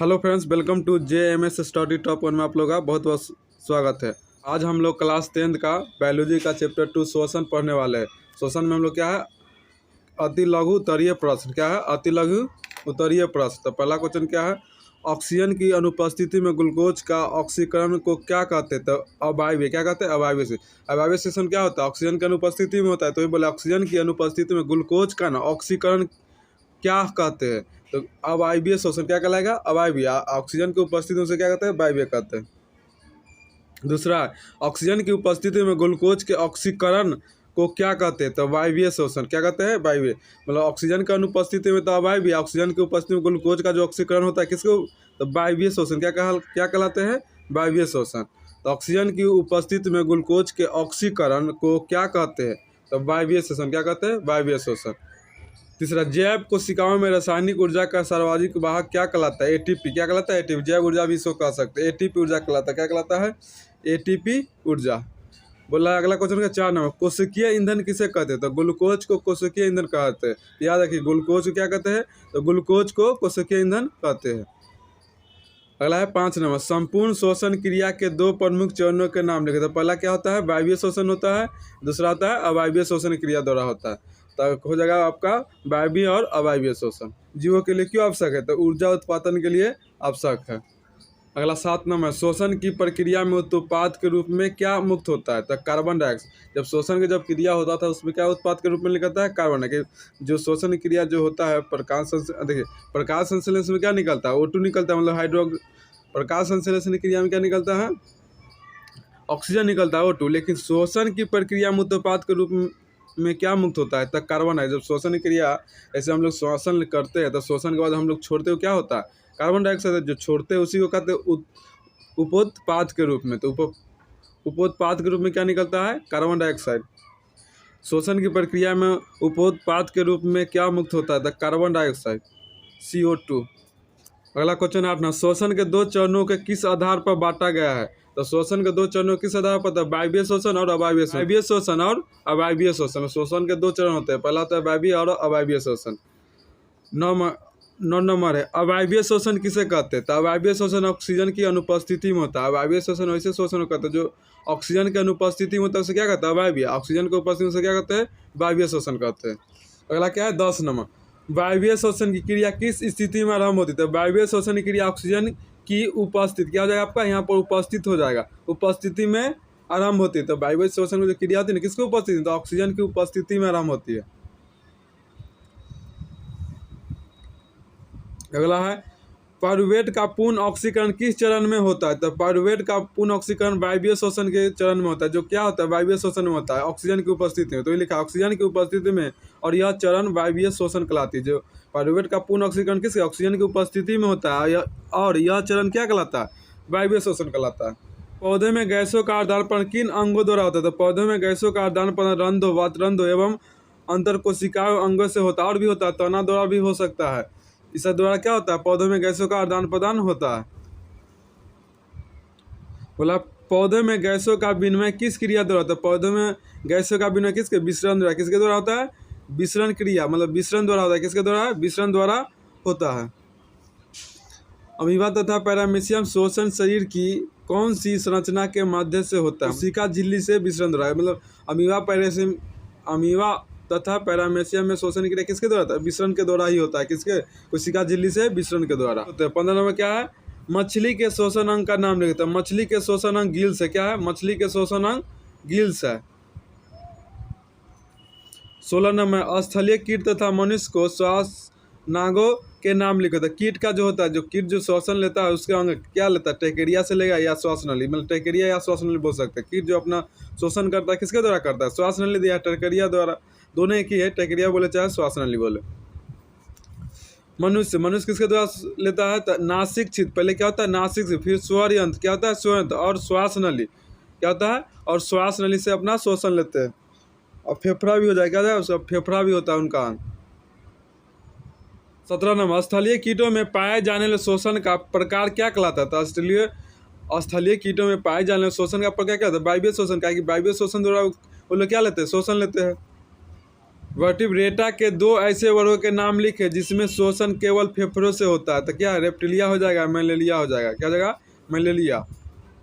Hello friends, welcome to JMS study top one में आप लोग का बहुत बहुत स्वागत है। आज हम लोग क्लास 10th का बायोलॉजी का चैप्टर 2 श्वसन पढ़ने वाले हैं। श्वसन में हम लोग क्या है, अति लघु उत्तरीय प्रश्न। क्या है, अति लघु उत्तरीय प्रश्न। तो पहला क्वेश्चन क्या है, ऑक्सीजन की अनुपस्थिति में ग्लूकोज का ऑक्सीकरण को क्या कहते हैं? तो अवायवीय। क्या कहते हैं? अवायवीय। अवायवीय क्या होता है? ऑक्सीजन की अनुपस्थिति में होता है। तो ये बोले ऑक्सीजन की अनुपस्थिति में ग्लूकोज का ना ऑक्सीकरण क्या कहते हैं? तो अवायवीय श्वसन क्या कहलाएगा? अवायवीय। ऑक्सीजन की उपस्थिति में उसे क्या कहते हैं? वायवीय कहते हैं। दूसरा, ऑक्सीजन की उपस्थिति में ग्लूकोज के ऑक्सीकरण को क्या कहते हैं? तो वायवीय श्वसन। क्या कहते हैं? वायवीय। मतलब ऑक्सीजन की अनुपस्थिति में तो अवायवीय, ऑक्सीजन की उपस्थिति में ग्लूकोज का जो ऑक्सीकरण होता है किसको? तो वायवीय श्वसन। क्या कहलाते हैं? वायवीय श्वसन। तो ऑक्सीजन की उपस्थिति में ग्लूकोज के ऑक्सीकरण को क्या कहते हैं? तो वायवीय श्वसन। क्या कहते हैं? वायवीय श्वसन। तीसरा, जैव कोशिकाओं में रासायनिक ऊर्जा का सर्वाधिक वाहक क्या कहलाता है? ATP। क्या कहलाता है? ATP। जैव ऊर्जा भी इसको कह सकते हैं। ATP ऊर्जा कहलाता है। क्या कहलाता है? ATP ऊर्जा। बोला अगला क्वेश्चन का 4 नंबर, कोशिकीय ईंधन किसे कहते हैं? तो ग्लूकोज को कोशिकीय ईंधन कहते हैं। याद रखिए, ग्लूकोज को क्या कहते हैं? तो ग्लूकोज को कोशिकीय ईंधन कहते हैं। अगला है 5 नंबर, संपूर्ण श्वसन क्रिया के 2 प्रमुख चरणों के नाम लिखे। तो पहला क्या होता है? वायवीय श्वसन होता है। दूसरा होता है अवायवीय श्वसन क्रिया द्वारा होता है। तो हो जाएगा आपका वायवीय और अवायवीय श्वसन। जीवों के लिए क्यों आवश्यक है? तो ऊर्जा उत्पादन के लिए आवश्यक है। अगला 7 नंबर, श्वसन की प्रक्रिया में उत्पाद के रूप में क्या मुक्त होता है? तो कार्बन डाइऑक्साइड। जब श्वसन की जब क्रिया होता था उसमें क्या उत्पाद के रूप में निकलता है? Carbon dioxide. जो श्वसन क्रिया जो होता है देखिए प्रकाश संश्लेषण में क्या निकलता है? O2 निकलता है। मतलब प्रकाश संश्लेषण क्रिया में क्या निकलता है? ऑक्सीजन निकलता है, O2। लेकिन श्वसन की प्रक्रिया में उत्पाद के रूप में क्या मुक्त होता है? तब कार्बन है। जब श्वसन क्रिया ऐसे हम लोग श्वसन करते हैं तो श्वसन के बाद हम लोग छोड़ते हो क्या होता है? Carbon dioxide. जो छोड़ते हैं उसी को कहते हैं उपोत्पाद के रूप में। तो उपोत्पाद के रूप में क्या निकलता है? Carbon dioxide. श्वसन की प्रक्रिया में उपोत्पाद के रूप में क्या मुक्त होता है? तो कार्बन डाइऑक्साइड, CO2। अगला क्वेश्चन 8 ना, श्वसन के 2 चरणों के किस आधार पर बांटा गया है? तो श्वसन के 2 चरणों किस आधार पर? तो वायवीय श्वसन और अवायवीय श्वसन। वायवीय श्वसन और अवायवीय श्वसन। श्वसन के 2 चरण होते हैं। पहला होता है वायवीय और अवायवीय श्वसन। 9 नंबर है, अवायवीय श्वसन किसे कहते हैं? तो अवायवीय श्वसन ऑक्सीजन की अनुपस्थिति में होता है। अवायवीय श्वसन वैसे श्वसन कहते हैं जो ऑक्सीजन की अनुपस्थिति में होता है उसे क्या कहते हैं? अवायवीय। ऑक्सीजन की उपस्थिति में उसे क्या कहते हैं? वायवीय श्वसन कहते हैं। अगला क्या है 10 नंबर, वायवीय श्वसन की क्रिया किस स्थिति में आरंभ होती है? तो वायवीय श्वसन की क्रिया ऑक्सीजन की उपस्थिति क्या हो जाएगा आपका? यहाँ पर उपस्थित हो जाएगा, उपस्थिति में आरंभ होती है। तो वायवीय श्वसन की जो क्रिया होती है ना किसकी उपस्थिति? तो ऑक्सीजन की उपस्थिति में आरंभ होती है। अगला है, पाइरुवेट का पूर्ण ऑक्सीकरण किस चरण में होता है? तो पाइरुवेट का पूर्ण ऑक्सीकरण वायवीय श्वसन के चरण में होता है। जो क्या होता है? वायवीय श्वसन में होता है, ऑक्सीजन की उपस्थिति में। तो ये लिखा ऑक्सीजन की उपस्थिति में, और यह चरण वायवीय श्वसन कहलाती है। जो पाइरुवेट का पूर्ण ऑक्सीकरण किस ऑक्सीजन की उपस्थिति में होता है, और यह चरण क्या कहलाता है? वायवीय श्वसन कहलाता है। पौधे में गैसों का आदान किन अंगों द्वारा होता है? तो पौधों में गैसों का आदान प्रदान रंध्रों, वातरंध्रों एवं अंतरकोशिकीय अंगों से होता है। और भी होता है, तना द्वारा भी हो सकता है। इस द्वारा क्या होता है? पौधों में गैसों का आदान प्रदान होता है। बोला पौधे में गैसों का विनिमय किस क्रिया द्वारा होता है? पौधों में गैसों का विनिमय किसके? विसरण द्वारा। किसके द्वारा होता है? विसरण क्रिया, मतलब विसरण द्वारा होता है। किसके द्वारा? विसरण द्वारा होता है। अमीबा तथा पैरामीशियम श्वसन शरीर की कौन सी संरचना के माध्यम से होता है? कोशिका झिल्ली से विसरण द्वारा। मतलब अमीबा तथा पैरामीशियम में श्वसन क्रिया किसके द्वारा होता है? विसरण के द्वारा ही होता है। किसके? कोशिका झिल्ली से विसरण के द्वारा होता है। 15 नंबर क्या है, मछली के श्वसन अंग का नाम लिखते हैं। मछली के श्वसन अंग गिल्स है। क्या है? मछली के श्वसन अंग गिल्स है। 16 नंबर, स्थलीय कीट तथा मनुष्य को श्वास नागों के नाम लिखे थे। कीट का जो होता है, जो कीट जो श्वसन लेता है उसके अंग क्या लेता है? टेकेरिया से लेगा या श्वास नली। मतलब टेकेरिया या श्वास नली बोल सकते हैं। कीट जो अपना शोषण करता है किसके द्वारा करता है? श्वास नली या टेकेरिया द्वारा। दोनों एक ही है, टेकेरिया बोले चाहे श्वास नली बोले। मनुष्य किसके द्वारा लेता है? तो नासिक छिद्र। पहले क्या होता है? नासिक छिद्र, फिर स्वर यंत्र क्या होता है? स्वर यंत्र, और श्वास नली क्या होता है? और श्वास नली से अपना शोषण लेते हैं। और फेफड़ा भी हो जाएगा, क्या उसका फेफड़ा भी होता है उनका अंग। 17 नंबर, स्थलीय कीटों में पाए जाने वाले शोषण का प्रकार क्या कहलाता है? स्थलीय कीटों में पाए जाने वाले शोषण का प्रकार क्या होता है? वायवीय श्वसन। क्या कि वायवीय श्वसन द्वारा वो लोग क्या लेते हैं? शोषण लेते हैं। वर्टिब्रेटा के दो ऐसे वर्गों के नाम लिखे जिसमें श्वसन केवल फेफड़ों से होता है। तो क्या रेप्टिलिया हो जाएगा, मैलेलिया हो जाएगा, क्या हो जाएगा, मैलेलिया।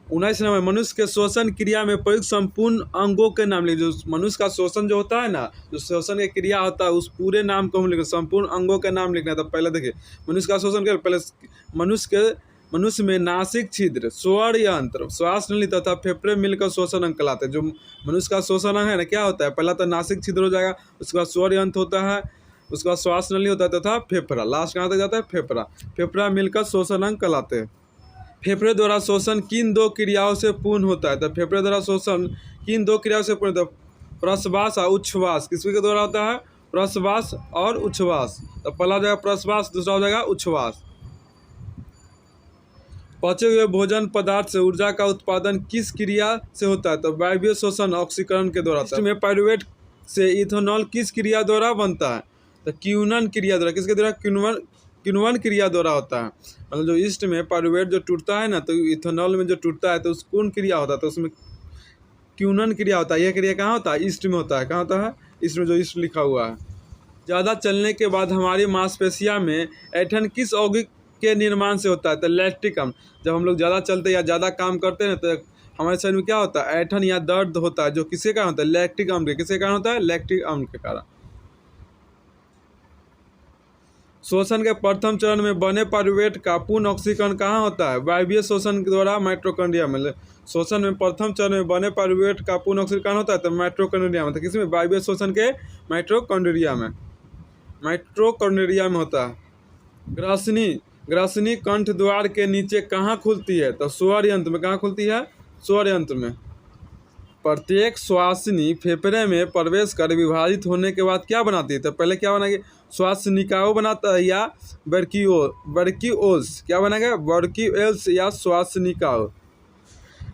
19 नंबर, मनुष्य के श्वसन क्रिया में प्रयुक्त संपूर्ण अंगों के नाम लिखे। जो मनुष्य का श्वसन जो होता है ना, जो श्वसन की क्रिया होता है उस पूरे नाम को हम लिखे, संपूर्ण अंगों के नाम लिखना है। तो पहले देखिए मनुष्य का श्वसन के पहले मनुष्य में नासिक छिद्र, स्वर यंत्र, श्वास नली तथा फेफड़े मिलकर श्वसन अंग कहलाते हैं। जो मनुष्य का श्वसन अंग है ना, क्या होता है, पहला तो नासिक छिद्र हो जाएगा, उसके बाद स्वर यंत्र होता है, उसके बाद श्वास नली होता है तथा फेफड़ा, लास्ट कहाँ तक जाता है, फेफड़ा। फेफड़ा मिलकर श्वसन अंग कहलाते हैं। फेफड़े द्वारा श्वसन किन दो क्रियाओं से पूर्ण होता है। तो फेफड़े द्वारा श्वसन किन दो क्रियाओं से पूर्ण होता है, प्रश्वास और उच्छ्वास। किसके द्वारा होता है, प्रश्वास और उच्छ्वास। तो पहला हो जाएगा प्रश्वास, दूसरा हो जाएगा उच्छ्वास। पचे हुए भोजन पदार्थ से ऊर्जा का उत्पादन किस क्रिया से होता है। तो वायवीय श्वसन ऑक्सीकरण के द्वारा होता है। इसमें पायरुवेट से इथेनॉल किस क्रिया द्वारा बनता है। तो क्यूनन क्रिया द्वारा। किसके द्वारा, किण्वन क्रिया द्वारा होता है। मतलब जो ईस्ट में पायरुवेट जो टूटता है ना, तो इथेनॉल में जो टूटता है तो उस कौन क्रिया होता है, तो उसमें क्यूनन क्रिया होता है। यह क्रिया कहाँ होता है, ईस्ट में होता है। कहाँ होता है, ईस्ट में, जो ईस्ट लिखा हुआ है। ज़्यादा चलने के बाद हमारी मांसपेशियाँ में ऐंठन किस यौगिक के निर्माण से होता है। तो लैक्टिक अम्ल। जब हम लोग ज़्यादा चलते या ज़्यादा काम करते हैं तो हमारे शरीर में क्या होता है, ऐंठन या दर्द होता है, जो किसके कारण होता है, लैक्टिक अम्ल के। किसके कारण होता है, लैक्टिक अम्ल के कारण। श्वसन के प्रथम चरण में बने पायरुवेट का पूर्ण ऑक्सीकरण कहाँ होता है, वायवीय श्वसन के द्वारा माइटोकॉन्ड्रिया में। श्वसन में प्रथम चरण में बने पायरुवेट का पूर्ण ऑक्सीकरण होता है तो माइटोकॉन्ड्रिया में। तो किसमें, वायवीय श्वसन के माइटोकॉन्ड्रिया में, माइटोकॉन्ड्रिया में होता है। ग्रासनी कंठ द्वार के नीचे कहाँ खुलती है। तो स्वर यंत्र में। कहाँ खुलती है, स्वर यंत्र में। प्रत्येक श्वासनी फेफड़े में प्रवेश कर विभाजित होने के बाद क्या बनाती है। तो पहले क्या बनाएगी, श्वासनिकाओं बनाता है या वर्क्यूल्स। क्या बनाएगा, वर्क्यूल्स या श्वासनिकाओं।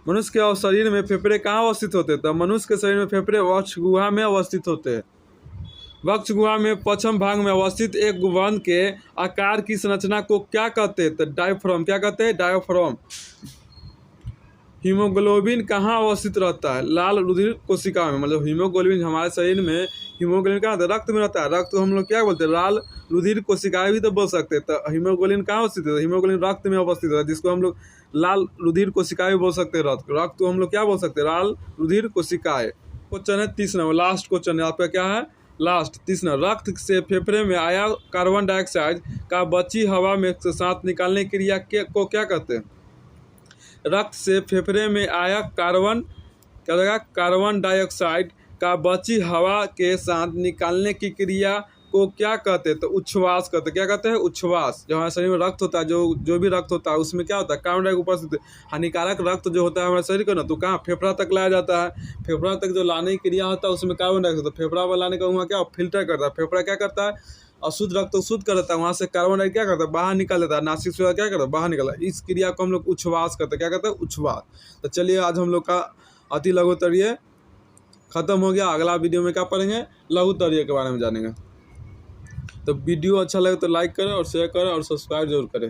मनुष्य के शरीर में फेफड़े कहाँ अवस्थित होते हैं। तो मनुष्य के शरीर में फेफड़े वक्ष गुहा में अवस्थित होते हैं। वक्ष गुहा में पश्चिम भाग में अवस्थित एक गुंबद के आकार की संरचना को क्या कहते हैं। तो डायफ्राम। क्या कहते हैं, डायफ्राम। हीमोग्लोबिन कहाँ अवस्थित रहता है, लाल रुधिर कोशिका में। मतलब हीमोग्लोबिन हमारे शरीर में, हीमोग्लोबिन कहाँ होता है, रक्त में रहता है। रक्त को हम लोग क्या बोलते हैं, लाल रुधिर कोशिकाएं भी तो बोल सकते हैं। तो हीमोग्लोबिन कहाँ अवस्थित है, हीमोग्लोबिन रक्त में अवस्थित है, जिसको हम लोग लाल रुधिर कोशिकाएं भी बोल सकते हैं। रक्त को हम लोग क्या बोल सकते हैं, लाल रुधिर कोशिकाएं। क्वेश्चन है 30 नंबर, लास्ट क्वेश्चन है आपका, क्या है, लास्ट 30 नंबर। रक्त से फेफड़े में आया कार्बन डाइऑक्साइड का बची हवा में से सांस निकालने की क्रिया को क्या कहते हैं। रक्त से फेफड़े में आया क्या होगा, कार्बन डाइऑक्साइड का बची हवा के साथ निकालने की क्रिया को क्या कहते हैं। तो उच्छ्वास कहते हैं। क्या कहते हैं, उच्छ्वास। जो हमारे शरीर में रक्त होता है, जो भी रक्त होता है उसमें क्या होता है, कार्बन डाइऑक्साइड उपस्थित। हानिकारक रक्त जो होता है हमारे शरीर का ना, तो कहाँ, फेफड़ा तक लाया जाता है। फेफड़ा तक जो लाने की क्रिया होता है उसमें कार्बन डाइऑक्साइड, तो फेफड़ा पर लाने का वहाँ क्या फिल्टर करता है। फेफड़ा क्या करता है, अशुद्ध रक्त तो शुद्ध कर देता है, वहाँ से कार्बन डाइऑक्साइड क्या करता है, बाहर निकाल देता है। नासिक से क्या करता है, बाहर निकाला। इस क्रिया को हम लोग उच्छ्वास करते हैं। क्या कहते हैं, उच्छ्वास। तो चलिए आज हम लोग का अति लघुत्तरीय खत्म हो गया। अगला वीडियो में क्या पढ़ेंगे, लघुत्तरीय के बारे में जानेंगे। तो वीडियो अच्छा लगे तो लाइक करें और शेयर करें और सब्सक्राइब जरूर करें।